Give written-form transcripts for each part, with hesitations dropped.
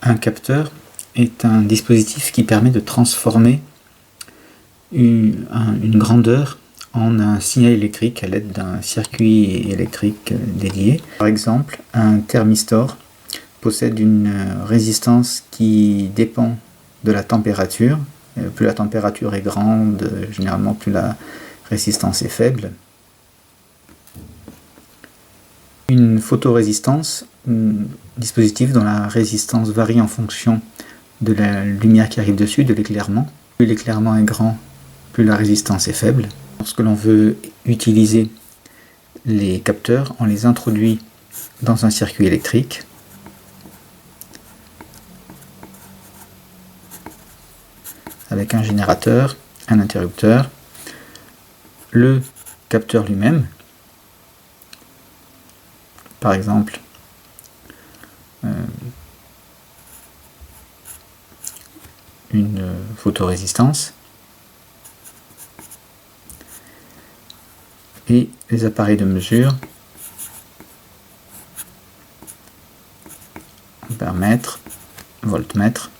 Un capteur est un dispositif qui permet de transformer une grandeur en un signal électrique à l'aide d'un circuit électrique dédié. Par exemple, un thermistor possède une résistance qui dépend de la température. Plus la température est grande, généralement plus la résistance est faible. Une photorésistance, un dispositif dont la résistance varie en fonction de la lumière qui arrive dessus, de l'éclairement. Plus l'éclairement est grand, plus la résistance est faible. Lorsque l'on veut utiliser les capteurs, on les introduit dans un circuit électrique. Avec un générateur, un interrupteur, le capteur lui-même, par exemple une photorésistance, et les appareils de mesure, ampèremètre, voltmètre,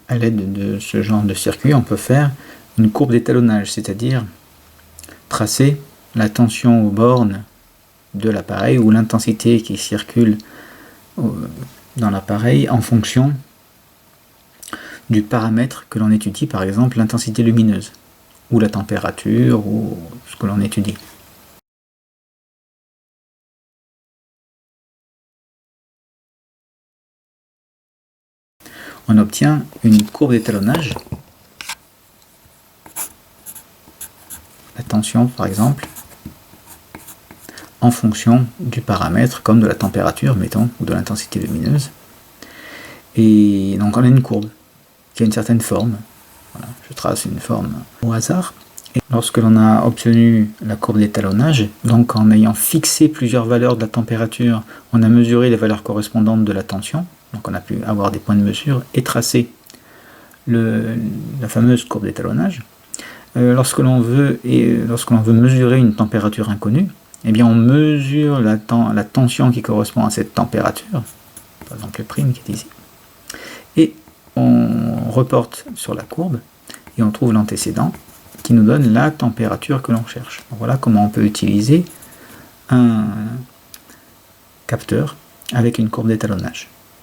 à l'aide de ce genre de circuit, on peut faire une courbe d'étalonnage, c'est-à-dire tracer la tension aux bornes de l'appareil ou l'intensité qui circule dans l'appareil en fonction du paramètre que l'on étudie, par exemple l'intensité lumineuse, ou la température, ou ce que l'on étudie. On obtient une courbe d'étalonnage, la tension par exemple, en fonction du paramètre, comme de la température, mettons, ou de l'intensité lumineuse. Et donc on a une courbe qui a une certaine forme. Voilà, je trace une forme au hasard. Et lorsque l'on a obtenu la courbe d'étalonnage, donc en ayant fixé plusieurs valeurs de la température, on a mesuré les valeurs correspondantes de la tension. Donc on a pu avoir des points de mesure et tracer la fameuse courbe d'étalonnage. Lorsque l'on veut mesurer une température inconnue, eh bien on mesure la tension qui correspond à cette température, par exemple le prime qui est ici, et on reporte sur la courbe et on trouve l'antécédent qui nous donne la température que l'on cherche. Donc voilà comment on peut utiliser un capteur avec une courbe d'étalonnage.